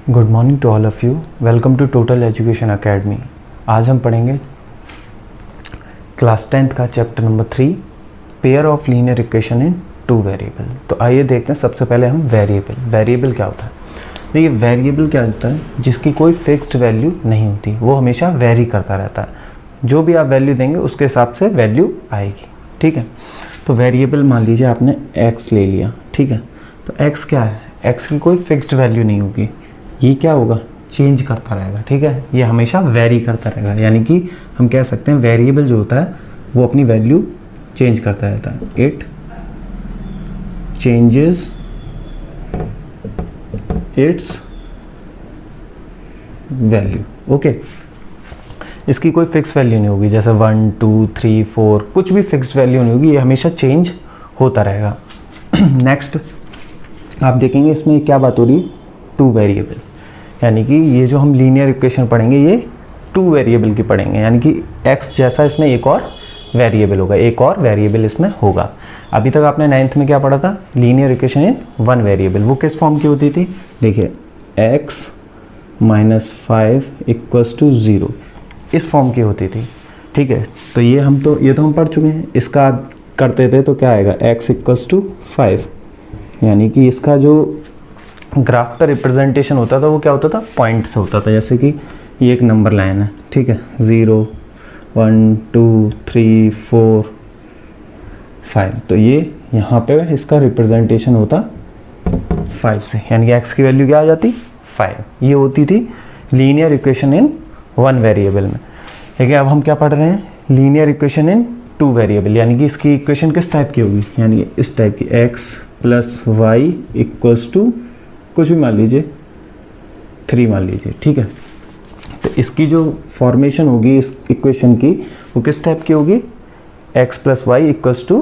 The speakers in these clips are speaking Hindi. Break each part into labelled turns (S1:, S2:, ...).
S1: Good morning to all of you. Welcome to total education academy. आज हम पढ़ेंगे क्लास 10th का chapter number 3 pair of linear equation in two variable. तो आइए देखते हैं। सबसे पहले हम वेरिएबल क्या होता है। देखिए वेरिएबल क्या होता है, जिसकी कोई फिक्स्ड वैल्यू नहीं होती, वो हमेशा वेरी करता रहता है। जो भी आप वैल्यू देंगे उसके हिसाब से वैल्यू आएगी। ठीक है, तो वेरिएबल मान लीजिए आपने x ले लिया। ठीक है, तो x क्या है, x की कोई फिक्स्ड वैल्यू नहीं होगी। ये क्या होगा, चेंज करता रहेगा। ठीक है, ये हमेशा वेरी करता रहेगा। यानी कि हम कह सकते हैं वेरिएबल जो होता है वो अपनी वैल्यू चेंज करता रहता है। It changes it's value. Okay, इसकी कोई फिक्स वैल्यू नहीं होगी, जैसे 1 2 3 4 कुछ भी फिक्स वैल्यू नहीं होगी, ये हमेशा चेंज होता रहेगा। नेक्स्ट आप देखेंगे इसमें क्या बात हो रही है, टू वेरिएबल। यानी कि ये जो हम लीनियर इक्वेशन पढ़ेंगे ये टू वेरिएबल की पढ़ेंगे। यानी कि x जैसा इसमें एक और वेरिएबल होगा, एक और वेरिएबल इसमें होगा। अभी तक आपने 9th में क्या पढ़ा था, linear equation in one variable. वो किस फॉर्म की होती थी, देखिए x - 5 = 0, इस फॉर्म की होती थी। ठीक है, तो ये हम पढ़ चुके हैं। इसका करते थे तो क्या आएगा, x = 5। यानी कि इसका जो ग्राफ पर रिप्रेजेंटेशन होता था वो क्या होता था, पॉइंट से होता था। जैसे कि ये एक नंबर लाइन है। ठीक है, 0 1 2 3 4 5, तो ये यहाँ पे इसका रिप्रेजेंटेशन होता 5 से। यानी कि x की वैल्यू क्या आ जाती, 5। ये होती थी linear equation in one variable में। लेकिन अब हम क्या पढ़ रहे हैं, linear equation in two variable. यानी कि इसकी इक्वेशन किस टाइप की होगी, यानी कि इस टाइप की, x + y = कुछ भी मान लीजिए, 3 मान लीजिए। ठीक है, तो इसकी जो फॉर्मेशन होगी इस इक्वेशन की वो किस टाइप की होगी, x + y =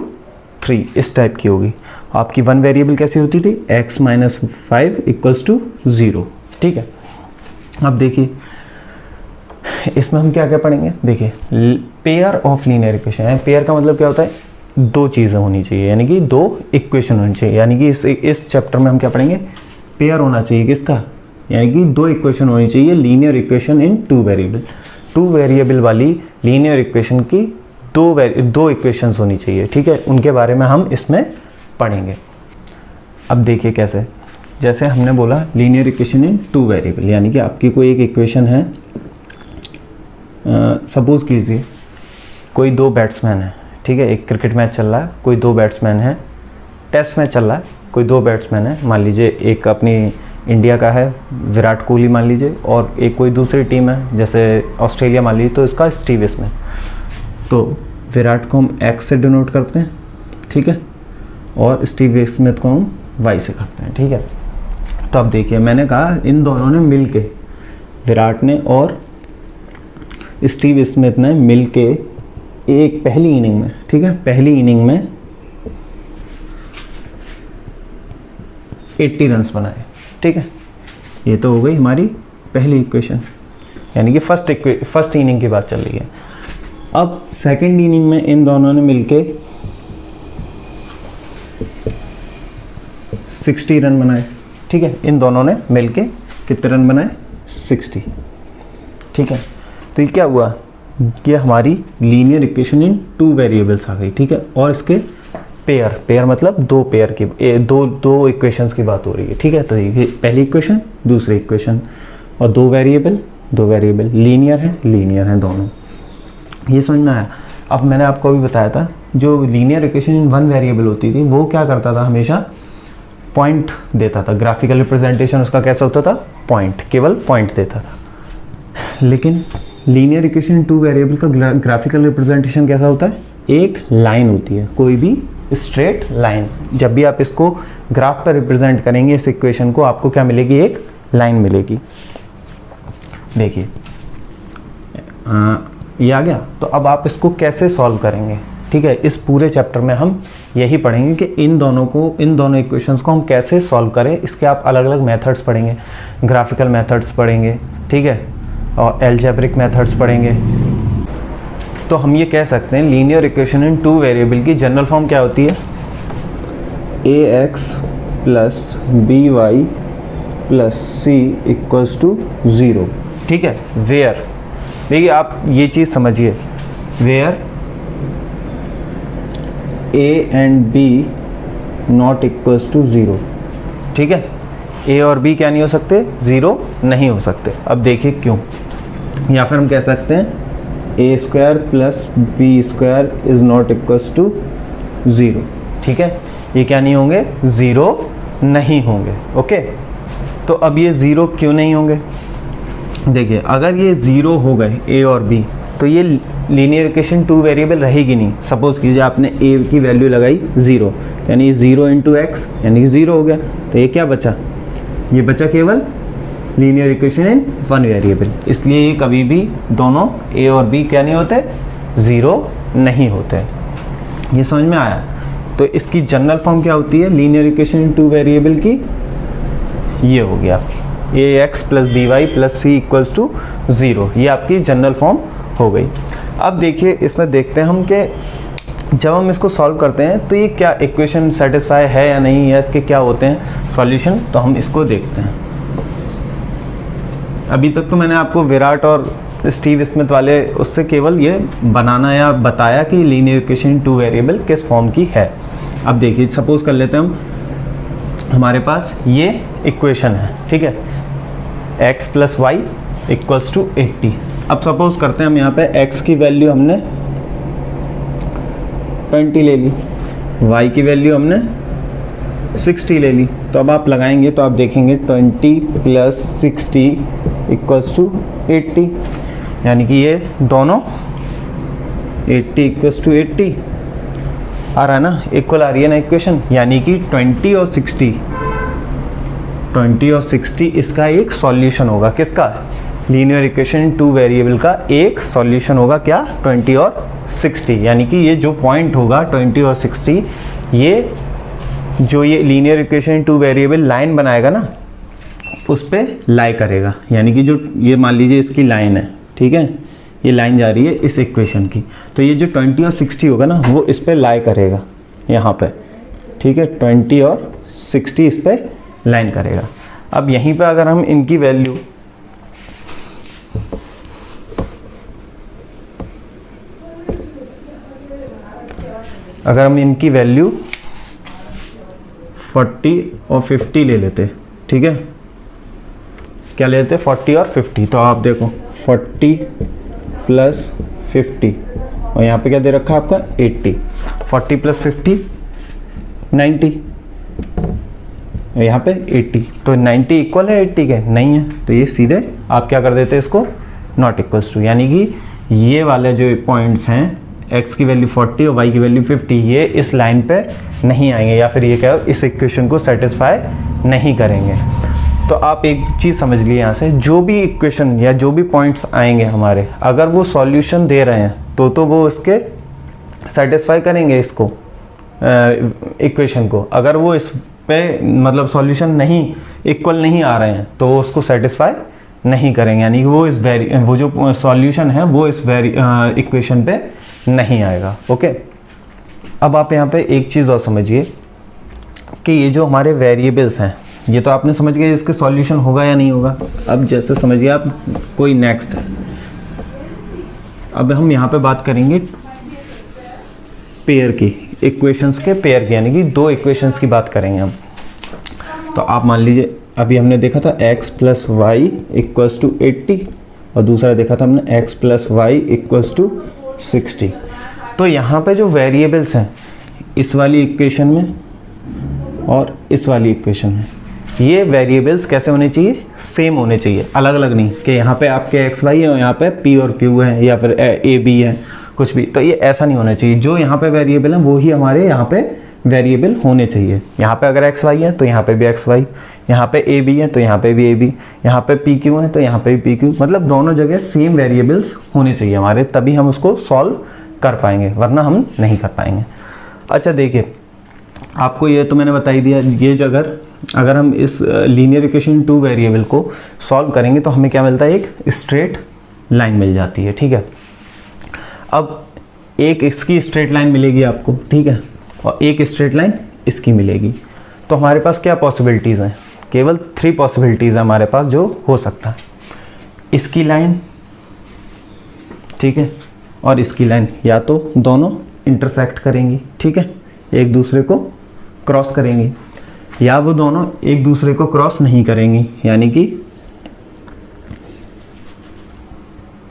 S1: 3, इस टाइप की होगी। आपकी वन वेरिएबल कैसी होती थी, x - 5 = 0। ठीक है, अब देखिए इसमें हम क्या क्या पढ़ेंगे। देखिए पेयर ऑफ लीनियर इक्वेशन है। पेयर का मतलब क्या होता है, दो चीज़ें होनी चाहिए, यानी कि दो इक्वेशन होनी चाहिए। यानी कि इस चैप्टर में हम क्या पढ़ेंगे, पेयर होना चाहिए किसका, यानी कि दो इक्वेशन होनी चाहिए linear equation in two variable. Two variable वाली लीनियर इक्वेशन की दो इक्वेशंस होनी चाहिए। ठीक है, उनके बारे में हम इसमें पढ़ेंगे। अब देखिए कैसे, जैसे हमने बोला linear equation in two variable, यानी कि आपकी कोई एक इक्वेशन है। सपोज कीजिए कोई दो बैट्समैन है। ठीक है, एक क्रिकेट मैच चल रहा है, कोई दो बैट्समैन है। टेस्ट मैच चल रहा है, कोई दो बैट्समैन है। मान लीजिए एक अपनी इंडिया का है विराट कोहली मान लीजिए, और एक कोई दूसरी टीम है जैसे ऑस्ट्रेलिया मान लीजिए, तो इसका स्टीव स्मिथ। तो विराट को हम x से डिनोट करते हैं। ठीक है, और स्टीव स्मिथ को हम y से करते हैं। ठीक है, तो अब देखिए मैंने कहा इन दोनों ने मिल के, विराट ने और स्टीव स्मिथ ने मिल के एक पहली इनिंग में, ठीक है, पहली इनिंग में 80 रन्स बनाए। ठीक है, ये तो हो गई हमारी पहली इक्वेशन, यानी कि फर्स्ट इनिंग की बात चल रही है। अब सेकंड इनिंग में इन दोनों ने मिलके 60 रन बनाए। ठीक है, इन दोनों ने मिलके कितने रन बनाए, 60। ठीक है, तो ये क्या हुआ, ये हमारी linear equation in two variables आ गई। ठीक है, और इसके पेयर मतलब दो पेयर की, दो इक्वेशंस की बात हो रही है। ठीक है, तो ये पहली इक्वेशन दूसरी इक्वेशन, और दो वेरिएबल लीनियर है दोनों। ये समझ में आया। अब मैंने आपको अभी बताया था जो linear equation in one variable होती थी वो क्या करता था, हमेशा पॉइंट देता था। ग्राफिकल रिप्रेजेंटेशन उसका कैसा होता था, पॉइंट, केवल पॉइंट देता था। लेकिन linear equation in two variable का ग्राफिकल रिप्रेजेंटेशन कैसा होता है, एक लाइन होती है, कोई भी स्ट्रेट लाइन। जब भी आप इसको ग्राफ पर रिप्रेजेंट करेंगे इस इक्वेशन को, आपको क्या मिलेगी, एक लाइन मिलेगी। देखिए ये आ गया। तो अब आप इसको कैसे सॉल्व करेंगे। ठीक है, इस पूरे चैप्टर में हम यही पढ़ेंगे कि इन दोनों इक्वेशंस को हम कैसे सॉल्व करें। इसके आप अलग अलग मेथड्स पढ़ेंगे, ग्राफिकल मेथड्स पढ़ेंगे, ठीक है, और अलजेब्रिक मेथड्स पढ़ेंगे। तो हम ये कह सकते हैं linear equation in two variable की जनरल फॉर्म क्या होती है, ax + by plus C equals to 0, ठीक है। वेयर, देखिए आप ये चीज़ समझिए, where A and B not equals to 0, ठीक है। ए और बी क्या नहीं हो सकते, 0 नहीं हो सकते। अब देखिए क्यों, या फिर हम कह सकते हैं A square plus B square is not equals to 0, ठीक है। ये क्या नहीं होंगे, 0 नहीं होंगे, ओके। तो अब ये 0 क्यों नहीं होंगे, देखिए अगर ये 0 हो गए ए और बी तो ये लीनियर इक्वेशन 2 वेरिएबल रहेगी नहीं। सपोज कीजिए आपने ए की वैल्यू लगाई 0, यानी 0 इंटू एक्स यानी 0 हो गया, तो ये क्या बचा, ये बचा केवल लीनियर इक्वेशन इन 1 वेरिएबल। इसलिए ये कभी भी दोनों ए और बी क्या नहीं होते, 0 नहीं होते। ये समझ में आया। तो इसकी जनरल फॉर्म क्या होती है लीनियर इक्वेशन इन 2 वेरिएबल की, ये हो गया A X plus B Y plus C equals to 0, ये आपकी जनरल फॉर्म हो गई। अब देखिए इसमें देखते हैं हम कि जब हम इसको सॉल्व करते हैं तो ये क्या इक्वेशन सेटिस्फाई है या नहीं, या इसके क्या होते हैं सॉल्यूशन, तो हम इसको देखते हैं। अभी तक तो मैंने आपको विराट और स्टीव स्मिथ वाले उससे केवल ये बनाना या बताया कि लीनियर इक्वेशन 2 वेरिएबल किस फॉर्म की है। अब देखिए सपोज कर लेते हैं हम, हमारे पास ये इक्वेशन है, ठीक है, x plus y equals to 80। अब सपोज करते हैं हम यहाँ पे x की वैल्यू हमने 20 ले ली, y की वैल्यू हमने 60 ले ली। तो अब आप लगाएंगे तो आप देखेंगे 20 प्लस 60 इक्वल्स टू 80, यानी कि ये दोनों 80 इक्वल्स टू 80 आ रहा है ना, इक्वल आ रही है ना इक्वेशन। यानी कि 20 और 60 इसका एक सॉल्यूशन होगा, किसका, लीनियर इक्वेशन 2 वेरिएबल का एक सॉल्यूशन होगा, क्या, 20 और 60। यानी कि ये जो पॉइंट होगा 20 और 60, ये जो ये लीनियर इक्वेशन 2 वेरिएबल लाइन बनाएगा ना उस पे लाई करेगा। यानी कि जो ये मान लीजिए इसकी लाइन है, ठीक है, ये लाइन जा रही है इस इक्वेशन की, तो ये जो 20 और 60 होगा ना वो इस पे लाई करेगा यहाँ पे, ठीक है, 20 और 60 इस पे लाइन करेगा। अब यहीं पे अगर हम इनकी वैल्यू अगर हम इनकी वैल्यू 40 और 50 ले लेते, ठीक है, क्या ले लेते 40 और 50, तो आप देखो 40 प्लस 50 और यहाँ पे क्या दे रखा है आपका 80, 40 प्लस 50 90, यहाँ पे 80, तो 90 इक्वल है 80 के, नहीं है, तो ये सीधे आप क्या कर देते इसको नॉट इक्वल्स टू। यानी कि ये वाले जो पॉइंट्स हैं x की वैल्यू 40 और y की वैल्यू 50, ये इस लाइन पे नहीं आएंगे, या फिर ये क्या इस इक्वेशन को सेटिस्फाई नहीं करेंगे। तो आप एक चीज़ समझ लिए यहाँ से, जो भी इक्वेशन या जो भी पॉइंट्स आएंगे हमारे, अगर वो सॉल्यूशन दे रहे हैं तो वो इसके सेटिस्फाई करेंगे इसको इक्वेशन को। अगर वो इस पे मतलब सॉल्यूशन नहीं इक्वल नहीं आ रहे हैं तो वो उसको सेटिस्फाई नहीं करेंगे, यानी कि वो जो सॉल्यूशन है वो इस इक्वेशन पे नहीं आएगा, ओके। अब आप यहाँ पे एक चीज़ और समझिए कि ये जो हमारे वेरिएबल्स हैं, ये तो आपने समझ गए इसके सॉल्यूशन होगा या नहीं होगा। अब जैसे समझिए आप कोई नेक्स्ट है, अब हम यहाँ पे बात करेंगे पेयर की, इक्वेशंस के पेयर की, यानी कि दो इक्वेशंस की बात करेंगे हम। तो आप मान लीजिए अभी हमने देखा था x plus y equals to 80 और दूसरा देखा था हमने x plus y equals to 60। तो यहाँ पे जो वेरिएबल्स हैं इस वाली इक्वेशन में और इस वाली इक्वेशन में, ये वेरिएबल्स कैसे होने चाहिए, सेम होने चाहिए, अलग अलग नहीं कि यहाँ पे आपके x y है और यहाँ पे p और q है या फिर a b है कुछ भी। तो ये ऐसा नहीं होना चाहिए, जो यहाँ पे वेरिएबल है वो ही हमारे यहाँ पे वेरिएबल होने चाहिए। यहाँ पे अगर x y है तो यहाँ पे भी x y, यहाँ पे a b है तो यहाँ पे भी a b, यहाँ पे p q है तो यहाँ पे भी p q, मतलब दोनों जगह सेम वेरिएबल्स होने चाहिए हमारे, तभी हम उसको सॉल्व कर पाएंगे, वरना हम नहीं कर पाएंगे। अच्छा देखिए, आपको ये तो मैंने बता ही दिया, ये जो अगर हम इस लीनियर इक्वेशन 2 वेरिएबल को सॉल्व करेंगे तो हमें क्या मिलता है, एक स्ट्रेट लाइन मिल जाती है, ठीक है। अब एक इसकी स्ट्रेट लाइन मिलेगी आपको, ठीक है, और एक स्ट्रेट लाइन इसकी मिलेगी। तो हमारे पास क्या पॉसिबिलिटीज़ हैं केवल 3 पॉसिबिलिटीज़ हमारे पास जो हो सकता है, इसकी लाइन, ठीक है, और इसकी लाइन या तो दोनों इंटरसेक्ट करेंगी, ठीक है, एक दूसरे को क्रॉस करेंगी, या वो दोनों एक दूसरे को क्रॉस नहीं करेंगी, यानी कि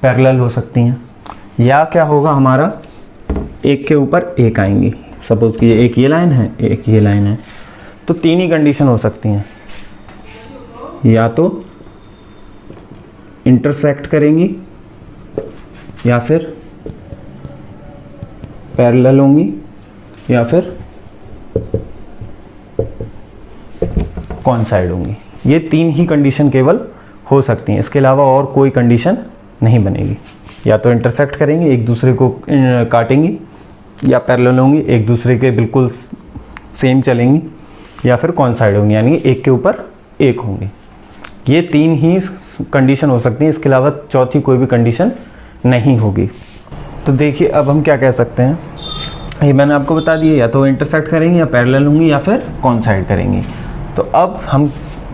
S1: पैरेलल हो सकती हैं, या क्या होगा हमारा एक के ऊपर एक आएंगी। सपोज कि एक ये लाइन है, एक ये लाइन है, तो 3 ही कंडीशन हो सकती हैं, या तो इंटरसेक्ट करेंगी, या फिर पैरेलल होंगी, या फिर कॉइंसाइड होंगी। ये 3 ही कंडीशन केवल हो सकती हैं, इसके अलावा और कोई कंडीशन नहीं बनेगी। या तो इंटरसेक्ट करेंगे, एक दूसरे को काटेंगी, या पैरेलल होंगी, एक दूसरे के बिल्कुल सेम चलेंगी, या फिर कॉइंसाइड होंगी, यानी एक के ऊपर एक होंगी। ये 3 ही कंडीशन हो सकती हैं, इसके अलावा चौथी कोई भी कंडीशन नहीं होगी। तो देखिए अब हम क्या कह सकते हैं, ये मैंने आपको बता दिया, या तो इंटरसेक्ट करेंगी, या पैरेलल होंगी, या फिर कॉइंसाइड करेंगी। तो अब हम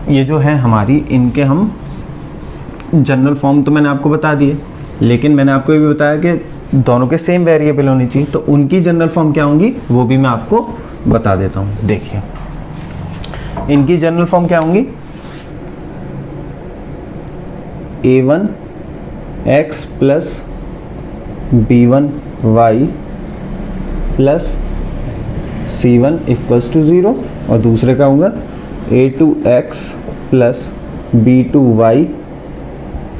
S1: ये जो है हमारी, इनके हम जनरल फॉर्म तो मैंने आपको बता दिए, लेकिन मैंने आपको ये भी बताया कि दोनों के सेम वेरिएबल होनी चाहिए, तो उनकी जनरल फॉर्म क्या होंगी वो भी मैं आपको बता देता हूँ। देखिए इनकी जनरल फॉर्म क्या होंगी, a1x plus b1y plus c1 equals to 0, और दूसरे का होगा a2x plus b2y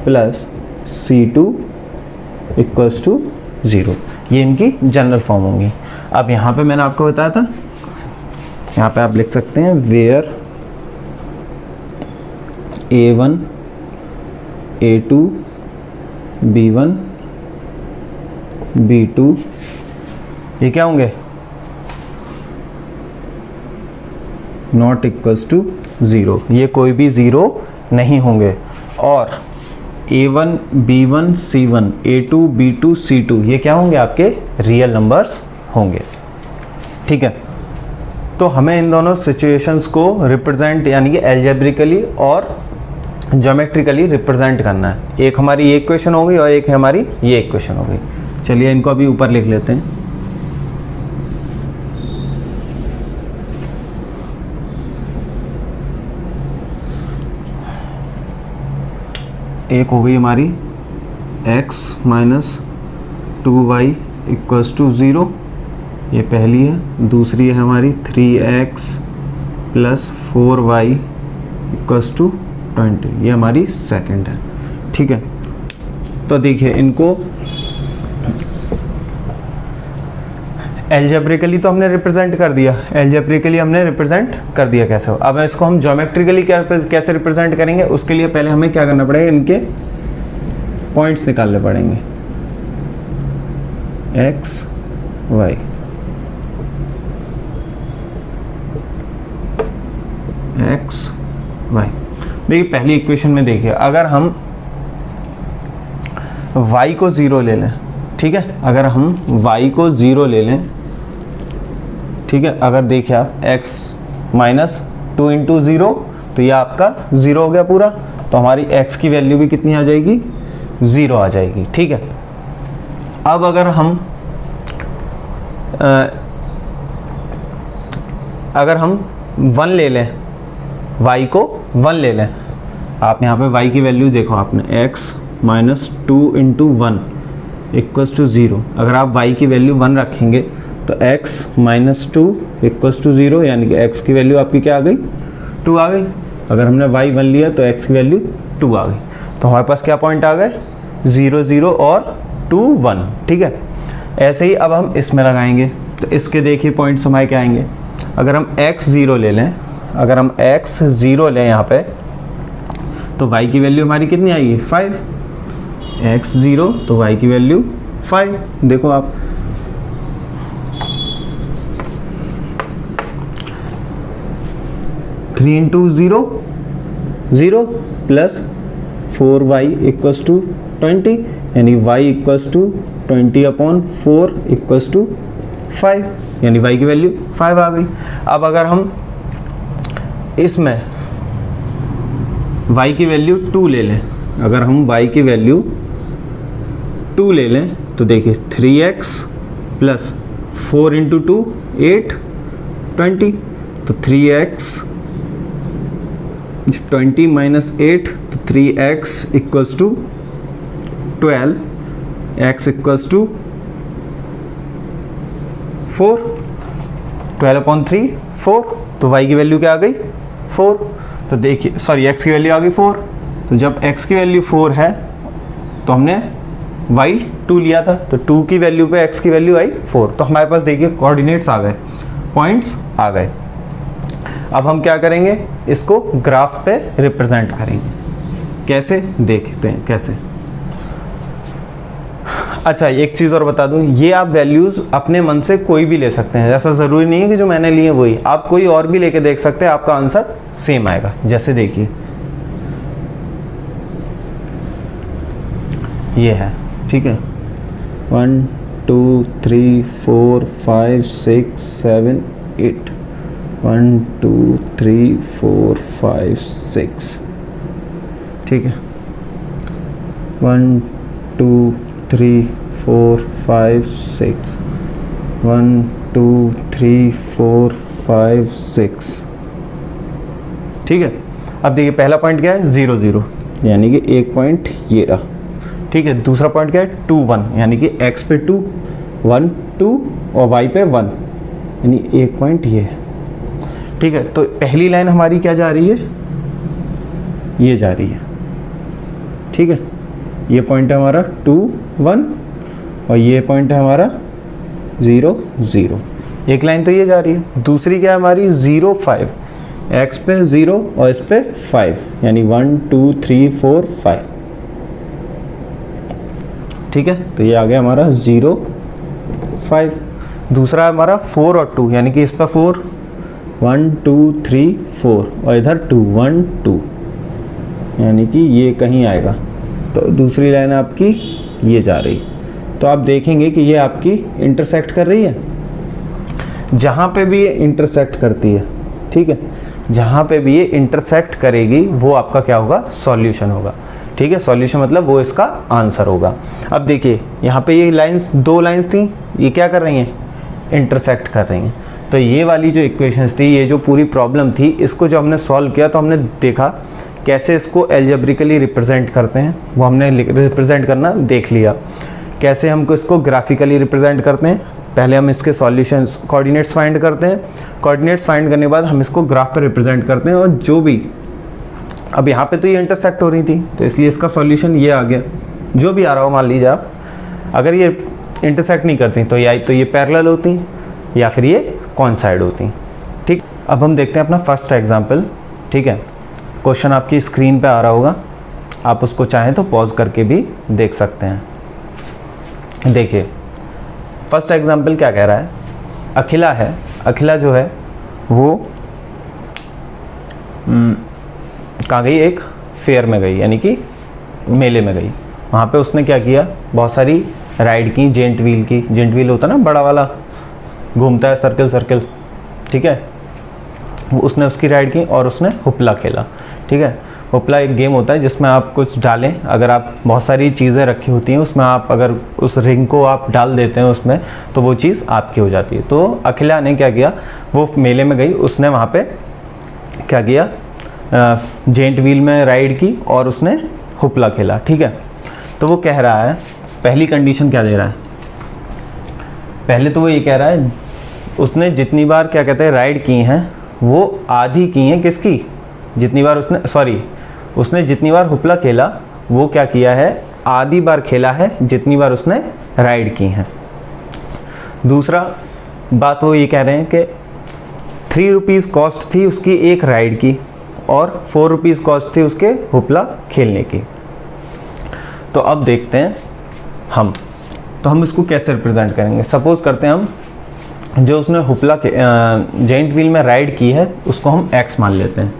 S1: plus c2 equals to 0। ये इनकी जनरल फॉर्म होंगी। अब यहाँ पे मैंने आपको बताया था, यहाँ पे आप लिख सकते हैं where a1 a2 b1 b2 ये क्या होंगे, नॉट इक्वल्स टू 0, ये कोई भी 0 नहीं होंगे। और a1 b1 c1 a2 b2 c2 ये क्या होंगे, आपके रियल नंबर्स होंगे, ठीक है। तो हमें इन दोनों सिचुएशंस को रिप्रेजेंट, यानी कि एल्जेब्रिकली और ज्योमेट्रिकली रिप्रेजेंट करना है। एक हमारी ये इक्वेशन हो गई और एक हमारी ये इक्वेशन हो गई। चलिए इनको अभी ऊपर लिख लेते हैं। एक हो गई हमारी x minus 2y equals to 0, ये पहली है। दूसरी है हमारी 3x plus 4y equals to 20, ये हमारी सेकंड है, ठीक है। तो देखिए इनको एल्जेब्रिकली तो हमने रिप्रेजेंट कर दिया, कैसे हो। अब इसको हम ज्योमेट्रिकली कैसे रिप्रेजेंट करेंगे, उसके लिए पहले हमें क्या करना पड़ेगा, इनके पॉइंट्स निकालने पड़ेंगे, x y। x y देखिए पहली इक्वेशन में देखिए, अगर हम y को 0 ले लें, ठीक है, अगर हम y को 0 ले लें, ठीक है, अगर देखिए आप x माइनस 2 इंटू 0, तो ये आपका 0 हो गया पूरा, तो हमारी x की वैल्यू भी कितनी आ जाएगी, 0 आ जाएगी, ठीक है। अब अगर हम 1 ले लें, y को 1 ले लें, आप यहाँ पे y की वैल्यू देखो आपने, x minus 2 into 1 equals to 0। अगर आप y की वैल्यू 1 रखेंगे तो x माइनस 2 इक्वल्स टू 0, यानी कि x की वैल्यू आपकी क्या आ गई, 2 आ गई। अगर हमने y 1 लिया तो x की वैल्यू 2 आ गई, तो हमारे पास क्या पॉइंट आ गए, 0 0 और 2 1, ठीक है। ऐसे ही अब हम इसमें लगाएंगे, तो इसके देखिए पॉइंट्स हमारे क्या आएंगे। अगर हम x 0 ले लें, अगर हम x 0 लें यहाँ पे, तो y की वैल्यू हमारी कितनी आएगी, 5। x 0 तो y की वैल्यू 5, देखो आप। Three into 0 0 plus 4y equals to 20, यानी y equals to 20 upon 4 equals to 5, यानी y की वैल्यू 5 आ गई। अब अगर हम इसमें y की वैल्यू 2 ले लें, अगर हम y की वैल्यू 2 ले लें तो देखिए 3x प्लस 4 इंटू 2 8 20, तो 3x 20 माइनस 8, तो 3x equals to 12, x equals to 4, 12/3 4, तो y की वैल्यू क्या आ गई 4। तो देखिए सॉरी x की वैल्यू आ गई 4, तो जब x की वैल्यू 4 है तो हमने y 2 लिया था, तो 2 की वैल्यू पे x की वैल्यू आई 4, तो हमारे पास देखिए कोऑर्डिनेट्स आ गए, पॉइंट्स आ गए। अब हम क्या करेंगे, इसको ग्राफ पे रिप्रेजेंट करेंगे। कैसे देखते हैं कैसे। अच्छा एक चीज़ और बता दूं, ये आप वैल्यूज़ अपने मन से कोई भी ले सकते हैं, ऐसा ज़रूरी नहीं है कि जो मैंने लिए वही, आप कोई और भी लेके देख सकते हैं, आपका आंसर सेम आएगा। जैसे देखिए ये है, ठीक है, 1 2 3 4 5 6 7 8, 1 2 3 4 5 6, ठीक है, 1 2 3 4 5 6, 1 2 3 4 5 6, ठीक है। अब देखिए पहला पॉइंट क्या है 0 0, यानी कि एक पॉइंट ये रहा, ठीक है। दूसरा पॉइंट क्या है 2 1, यानी कि x पे 2 1 2 और y पे 1, यानी एक पॉइंट ये है, ठीक है। तो पहली लाइन हमारी क्या जा रही है, ये जा रही है, ठीक है। ये पॉइंट है हमारा 2 1 और ये पॉइंट है हमारा 0 0, एक लाइन तो ये जा रही है। दूसरी क्या है हमारी 0 5, x पे 0 और इस पे 5, यानी 1 2 3 4 5, ठीक है। तो ये आ गया हमारा 0 5। दूसरा है हमारा 4 और 2, यानी कि इस पर 4 1 2 3 4 और इधर 2 1 2, यानी कि ये कहीं आएगा, तो दूसरी लाइन आपकी ये जा रही। तो आप देखेंगे कि ये आपकी इंटरसेक्ट कर रही है, जहाँ पे भी ये इंटरसेक्ट करती है, ठीक है, जहाँ पे भी ये इंटरसेक्ट करेगी वो आपका क्या होगा, सॉल्यूशन होगा, ठीक है। सॉल्यूशन मतलब वो इसका आंसर होगा। अब देखिए यहाँ पे ये लाइंस, दो लाइंस थी, ये क्या कर रही हैं, इंटरसेक्ट कर रही हैं। तो ये वाली जो इक्वेशंस थी, ये जो पूरी प्रॉब्लम थी, इसको जब हमने सॉल्व किया तो हमने देखा कैसे इसको एल्जेब्रिकली रिप्रेजेंट करते हैं, वो हमने रिप्रेजेंट करना देख लिया। कैसे हमको इसको ग्राफिकली रिप्रेजेंट करते हैं, पहले हम इसके सॉल्यूशंस कोऑर्डिनेट्स फाइंड करते हैं, कोऑर्डिनेट्स फाइंड करने के बाद हम इसको ग्राफ पर रिप्रेजेंट करते हैं, और जो भी अब यहाँ पे तो ये इंटरसेक्ट हो रही थी तो इसलिए इसका सॉल्यूशन ये आ गया। जो भी आ रहा हो, मान लीजिए आप, अगर ये इंटरसेक्ट नहीं करती तो ये पैरेलल होती या फिर ये कॉइंसाइड होती, ठीक। अब हम देखते हैं अपना फर्स्ट एग्जांपल, ठीक है। क्वेश्चन आपकी स्क्रीन पे आ रहा होगा, आप उसको चाहें तो पॉज करके भी देख सकते हैं। देखिए फर्स्ट एग्जांपल क्या कह रहा है, अखिला है, अखिला जो है वो कहाँ गई, एक फेयर में गई, यानी कि मेले में गई। वहाँ पे उसने क्या किया, बहुत सारी राइड की, जेंट व्हील की, जेंट व्हील होता ना बड़ा वाला, घूमता है सर्कल सर्कल, ठीक है, उसने उसकी राइड की और उसने हुपला खेला, ठीक है। हुपला एक गेम होता है जिसमें आप कुछ डालें, अगर आप बहुत सारी चीज़ें रखी होती हैं उसमें, आप अगर उस रिंग को आप डाल देते हैं उसमें तो वो चीज़ आपकी हो जाती है। तो अखिला ने क्या किया, वो मेले में गई, उसने वहाँ पे क्या किया, जेंट व्हील में राइड की और उसने हुपला खेला, ठीक है। तो वो कह रहा है, पहली कंडीशन क्या दे रहा है, पहले तो वो ये कह रहा है उसने जितनी बार क्या कहते हैं राइड की हैं वो आधी की हैं, किसकी, जितनी बार उसने जितनी बार हुपला खेला वो क्या किया है, आधी बार खेला है जितनी बार उसने राइड की हैं। दूसरा बात वो ये कह रहे हैं कि 3 रुपीज़ कॉस्ट थी उसकी एक राइड की और 4 रुपीज़ कॉस्ट थी उसके हुपला खेलने की। तो अब देखते हैं हम इसको कैसे रिप्रेजेंट करेंगे। सपोज करते हैं हम जो उसने हुपला के जेंट व्हील में राइड की है उसको हम x मान लेते हैं,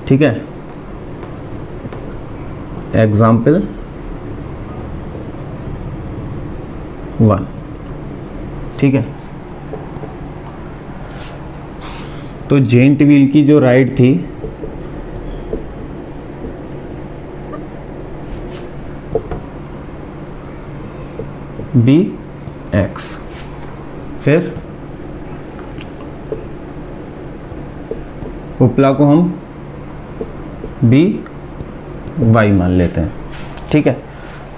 S1: ठीक है। एग्जाम्पल 1, ठीक है। तो जेंट व्हील की जो राइड थी बी एक्स, फिर उपला को हम बी वाई मान लेते हैं। ठीक है,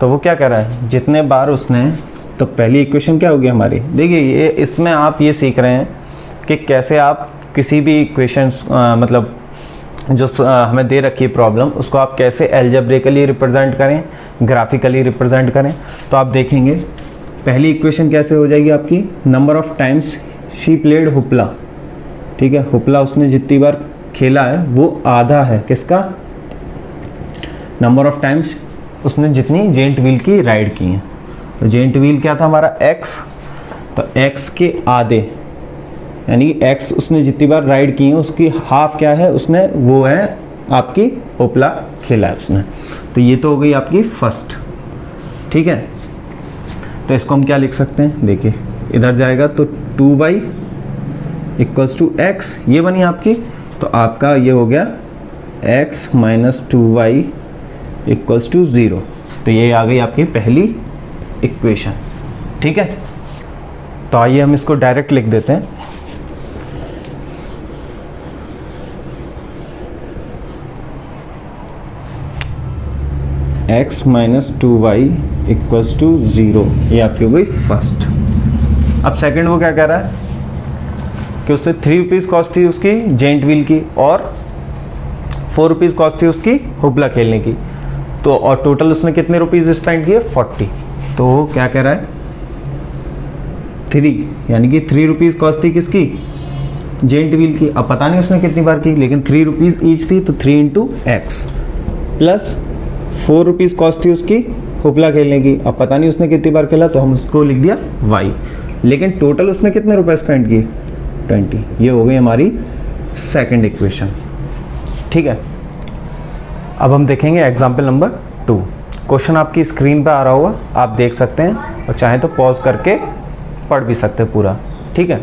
S1: तो वो क्या कह रहा है, जितने बार उसने, तो पहली इक्वेशन क्या होगी हमारी, देखिए ये इसमें आप ये सीख रहे हैं कि कैसे आप किसी भी इक्वेशन मतलब जो हमें दे रखी है प्रॉब्लम, उसको आप कैसे एल्जेब्रिकली रिप्रेजेंट करें, ग्राफिकली रिप्रेजेंट करें। तो आप देखेंगे पहली इक्वेशन कैसे हो जाएगी आपकी, number of times she played hoopla. ठीक है, हुपला उसने जितनी बार खेला है वो आधा है किसका, नंबर ऑफ टाइम्स उसने जितनी जेंट व्हील की राइड की है। तो जेंट व्हील क्या था हमारा x, तो x के आधे यानी x उसने जितनी बार राइड की है उसकी हाफ क्या है उसने, वो है आपकी उपला खेला है उसने। तो ये तो हो गई आपकी फर्स्ट। ठीक है, तो इसको हम क्या लिख सकते हैं, देखिए इधर जाएगा तो 2y इक्वल्स टू x, ये बनी आपकी। तो आपका ये हो गया x minus 2y equals to 0। तो ये आ गई आपकी पहली इक्वेशन। ठीक है, तो आइए हम इसको डायरेक्ट लिख देते हैं। x minus 2y equals to 0, ये आपकी हो गई फर्स्ट। अब सेकंड वो क्या कह रहा है कि उससे 3 रुपीज़ कॉस्ट थी उसकी जेंट व्हील की और 4 रुपीज़ कॉस्ट थी उसकी हुपला खेलने की। तो और टोटल उसने कितने रुपीज़ स्पेंड किए, 40। तो वो क्या कह रहा है 3, यानी कि 3 रुपीज़ कॉस्ट थी किसकी, जेंट व्हील की। अब पता नहीं उसने कितनी बार की, लेकिन 3 रुपीज़ ईच थी, तो 3 into x, plus 4 rupees cost थी उसकी हुपला खेलने की। अब पता नहीं उसने कितनी बार खेला, तो हम उसको लिख दिया वाई। लेकिन टोटल उसने कितने रुपए स्पेंड किए, 20। ये हो गई हमारी सेकंड इक्वेशन। ठीक है, अब हम देखेंगे एग्जाम्पल नंबर 2। क्वेश्चन आपकी स्क्रीन पर आ रहा होगा, आप देख सकते हैं और चाहे तो पॉज करके पढ़ भी सकते हैं पूरा। ठीक है,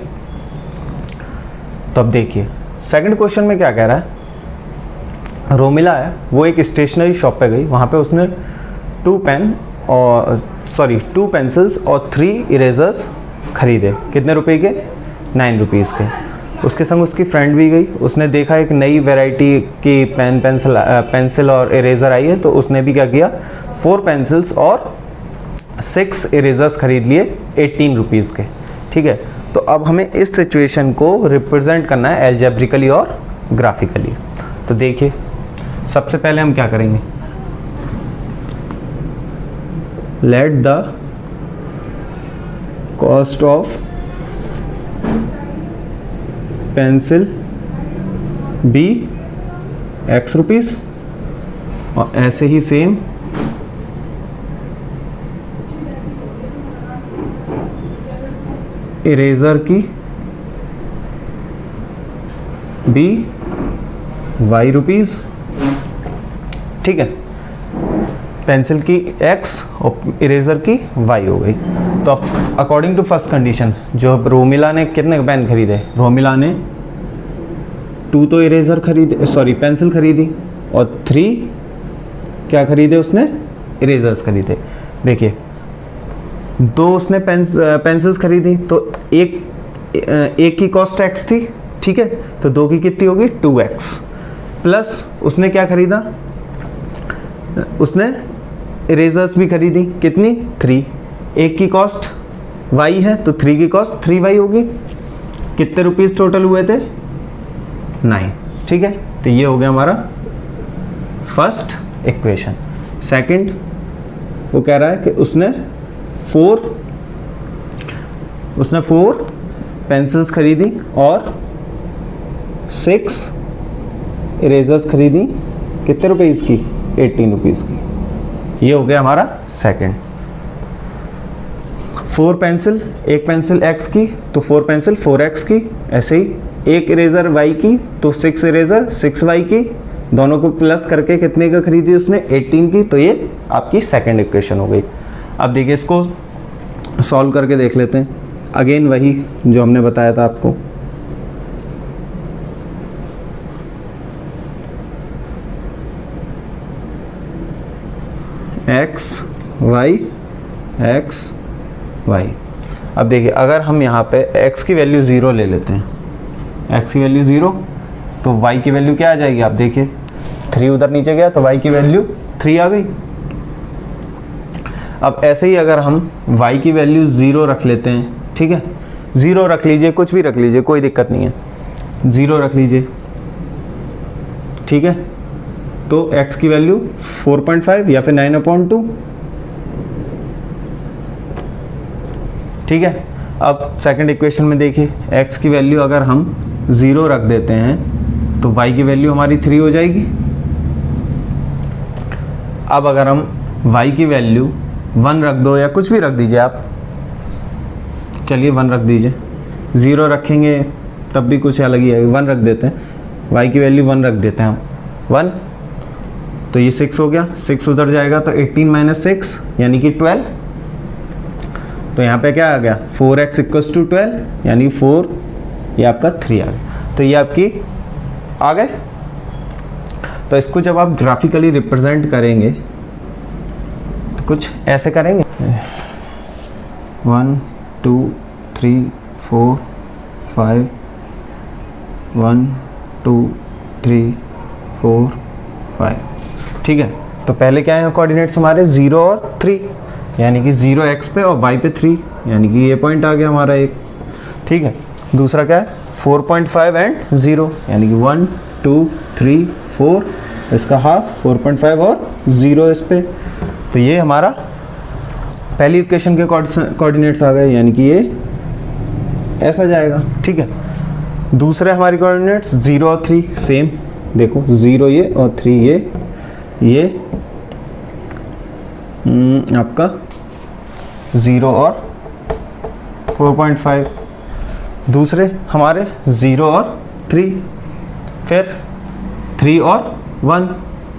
S1: तो अब देखिए सेकंड क्वेश्चन में क्या कह रहा है, रोमिला है वो एक स्टेशनरी शॉप पे गई, वहाँ पे उसने 2 पेंसिल्स और 3 इरेजर्स खरीदे। कितने रुपए के, 9 रुपीज़ के। उसके संग उसकी फ्रेंड भी गई, उसने देखा एक नई वैरायटी की पेंसिल और इरेज़र आई है, तो उसने भी क्या किया 4 पेंसिल्स और 6 इरेज़र्स खरीद लिए 18 रुपीज़ के। ठीक है, तो अब हमें इस सिचुएशन को रिप्रेजेंट करना है एल्जेब्रिकली और ग्राफिकली। तो देखिए सबसे पहले हम क्या करेंगे, let the cost of pencil be x rupees, और ऐसे ही सेम इरेज़र की बी y रुपीज़। ठीक है, पेंसिल की x और इरेज़र की y हो गई। तो अकॉर्डिंग टू फर्स्ट कंडीशन, जो रोमिला ने कितने पेन खरीदे, रोमिला ने 2 तो इरेज़र खरीदे, सॉरी पेंसिल खरीदी, और 3 क्या खरीदे उसने, इरेज़र्स खरीदे। देखिए 2 उसने पेंसिल्स खरीदी, तो एक की कॉस्ट x थी। ठीक है, तो 2 की कितनी होगी 2x, प्लस उसने क्या खरीदा, उसने इरेज़र्स भी खरीदी, कितनी 3। एक की कॉस्ट y है, तो 3 की कॉस्ट 3y होगी। कितने रुपीज़ टोटल हुए थे, 9। ठीक है, तो ये हो गया हमारा फर्स्ट इक्वेशन। सेकंड वो कह रहा है कि उसने 4 पेंसिल्स खरीदी और 6 इरेज़र्स खरीदी, कितने रुपीज़ की, 18 रुपीज़ की। ये हो गया हमारा सेकंड। 4 पेंसिल, एक पेंसिल x की, तो 4 पेंसिल 4x की। ऐसे ही एक इरेज़र y की, तो 6 इरेज़र 6y की। दोनों को प्लस करके कितने का खरीदी उसने, 18 की। तो ये आपकी सेकंड इक्वेशन हो गई। अब देखिए इसको सॉल्व करके देख लेते हैं। अगेन वही जो हमने बताया था आपको, x y x वाई। अब देखिए अगर हम यहाँ पे x की वैल्यू 0 ले लेते हैं, x की वैल्यू 0, तो y की वैल्यू क्या आ जाएगी, आप देखिए 3 उधर नीचे गया तो y की वैल्यू 3 आ गई। अब ऐसे ही अगर हम y की वैल्यू 0 रख लेते हैं, ठीक है, 0 रख लीजिए, कुछ भी रख लीजिए, कोई दिक्कत नहीं है, 0 रख लीजिए, ठीक है, तो x की वैल्यू 4.5 या फिर 9/2, ठीक है। अब सेकंड इक्वेशन में देखिए x की वैल्यू अगर हम 0 रख देते हैं तो y की वैल्यू हमारी 3 हो जाएगी। अब अगर हम y की वैल्यू 1 रख दो या कुछ भी रख दीजिए आप, चलिए 1 रख दीजिए, 0 रखेंगे तब भी कुछ अलग ही है, 1 रख देते हैं, y की वैल्यू 1 रख देते हैं हम, 1, तो ये 6 हो गया, 6 उधर जाएगा तो 18 - 6 यानी कि 12, तो यहाँ पे क्या आ गया 4x = 12 यानी 4, ये आपका 3 आ गया। तो ये आपकी आ गए। तो इसको जब आप ग्राफिकली रिप्रेजेंट करेंगे तो कुछ ऐसे करेंगे, 1 2 3 4 5, 1 2 3 4 5, ठीक है। तो पहले क्या है कोऑर्डिनेट्स हमारे 0 और 3, यानी कि 0 x पे और y पे 3, यानी कि ये पॉइंट आ गया हमारा एक, ठीक है। दूसरा क्या है 4.5 एंड 0, यानी कि 1 2 3 4, इसका हाफ 4.5 और 0 इस पे, तो ये हमारा पहली इक्वेशन के कोऑर्डिनेट्स आ गए, यानी कि ये ऐसा जाएगा, ठीक है। दूसरे हमारी कोऑर्डिनेट्स 0 और 3 सेम, देखो 0 ये और 3 ये आपका 0 और 4.5, दूसरे हमारे 0 और 3, फिर 3 और 1,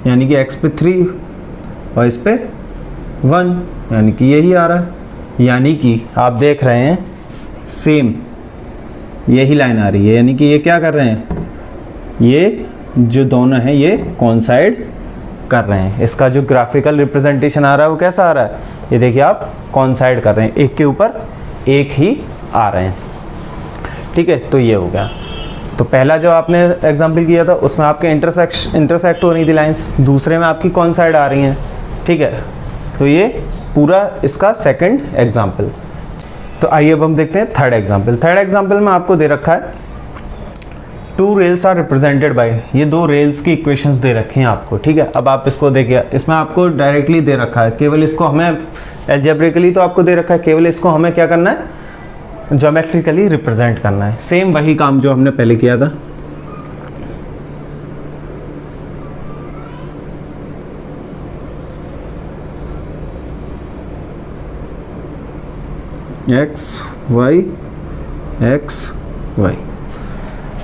S1: यानी कि x पे 3 और इस पे 1, यानी कि यही आ रहा है। यानी कि आप देख रहे हैं सेम यही लाइन आ रही है, यानी कि ये क्या कर रहे हैं, ये जो दोनों हैं ये कोइंसाइड कर रहे हैं। इसका जो ग्राफिकल रिप्रेजेंटेशन आ रहा है वो कैसा आ रहा है, ये देखिए आप कोइंसाइड कर रहे हैं, एक के ऊपर एक ही आ रहे हैं, ठीक है। तो ये हो गया। तो पहला जो आपने एग्जाम्पल किया था उसमें आपके इंटरसेक्ट हो रही थी लाइंस, दूसरे में आपकी कोइंसाइड आ रही हैं, ठीक है। तो ये पूरा इसका सेकंड एग्जाम्पल। तो आइए अब हम देखते हैं थर्ड एग्जाम्पल। थर्ड एग्जाम्पल में आपको दे रखा है 2 रेल्स आर रिप्रेजेंटेड बाय, ये 2 रेल्स की इक्वेशंस दे रखे हैं आपको, ठीक है। अब आप इसको देखिए, इसमें आपको डायरेक्टली दे रखा है, केवल इसको हमें एल्जेब्रिकली तो आपको दे रखा है, केवल इसको हमें क्या करना है, ज्योमेट्रिकली रिप्रेजेंट करना है। सेम वही काम जो हमने पहले किया था। x y x y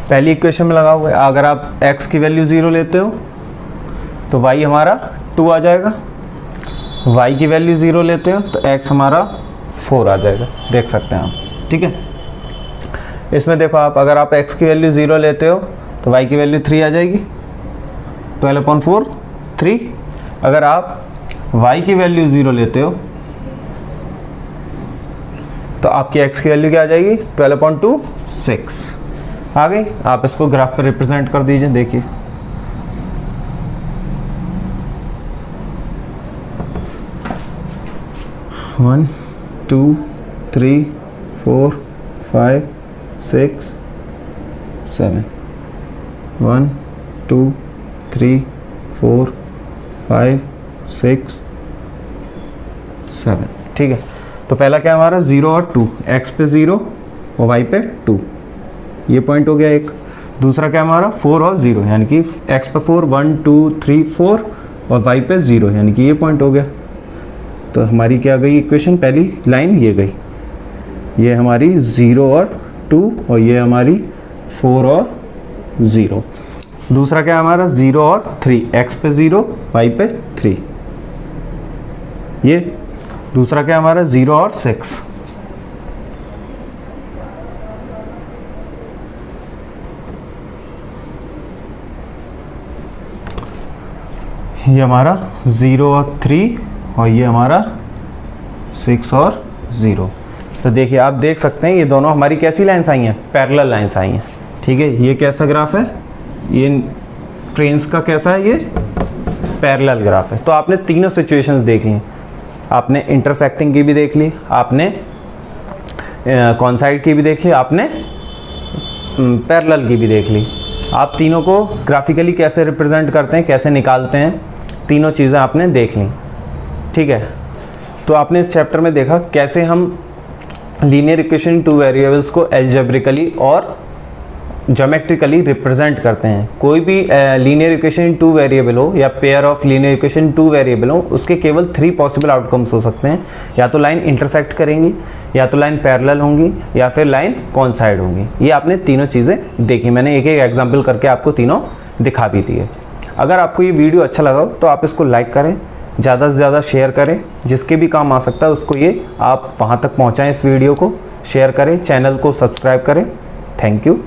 S1: पहली इक्वेशन में लगा हुआ है। अगर आप x की वैल्यू 0 लेते हो तो y हमारा 2 आ जाएगा, y की वैल्यू 0 लेते हो तो x हमारा 4 आ जाएगा, देख सकते हैं आप, ठीक है। इसमें देखो आप, अगर आप x की वैल्यू 0 लेते हो तो y की वैल्यू 3 आ जाएगी, 12/4 3। अगर आप y की वैल्यू 0 लेते हो तो आपकी x की वैल्यू क्या आ जाएगी, 12/2 6 आ गई। आप इसको ग्राफ पर रिप्रेजेंट कर दीजिए, देखिए वन 2 3 4 5 6 7, 1 2 3 4 5 6 7, ठीक है। तो पहला क्या हमारा 0 और 2, x पे 0 और y पे 2, ये पॉइंट हो गया एक। दूसरा क्या हमारा 4 और 0, यानी कि x पे 4 1 2 3 4 और y पे 0, यानी कि ये पॉइंट हो गया। तो हमारी क्या गई इक्वेशन, पहली लाइन ये गई, ये हमारी 0 और 2 और ये हमारी 4 और 0। दूसरा क्या हमारा 0 और 3, x पे 0 y पे 3, ये। दूसरा क्या हमारा 0 और 6, ये हमारा 0 और 3 और ये हमारा 6 और 0। तो देखिए आप देख सकते हैं ये दोनों हमारी कैसी लाइन्स आई हैं, पैरेलल लाइन्स आई हैं। ठीक है, ये कैसा ग्राफ है, ये ट्रेन्स का कैसा है, ये पैरेलल ग्राफ है। तो आपने तीनों सिचुएशंस देख ली, आपने इंटरसेक्टिंग की भी देख ली, आपने कॉन्साइड की भी देख ली, आपने पैरेलल की भी देख ली। आप तीनों को ग्राफिकली कैसे रिप्रेजेंट करते हैं, कैसे निकालते हैं, तीनों चीज़ें आपने देख ली। ठीक है, तो आपने इस चैप्टर में देखा कैसे हम लीनियर इक्वेशन टू वेरिएबल्स को एल्जेब्रिकली और ज्योमेट्रिकली रिप्रेजेंट करते हैं। कोई भी लीनियर इक्वेशन टू वेरिएबल हो या pair of linear equation two variable हो, उसके केवल 3 पॉसिबल आउटकम्स हो सकते हैं। या तो लाइन इंटरसेक्ट करेंगी, या तो लाइन पैरेलल होंगी, या फिर लाइन कॉन्साइड होंगी। ये आपने तीनों चीज़ें देखी, मैंने एक एक एग्जाम्पल करके आपको तीनों दिखा भी दिए। अगर आपको ये वीडियो अच्छा लगा तो आप इसको लाइक करें, ज़्यादा से ज़्यादा शेयर करें, जिसके भी काम आ सकता है उसको ये आप वहाँ तक पहुँचाएँ। इस वीडियो को शेयर करें, चैनल को सब्सक्राइब करें। Thank you.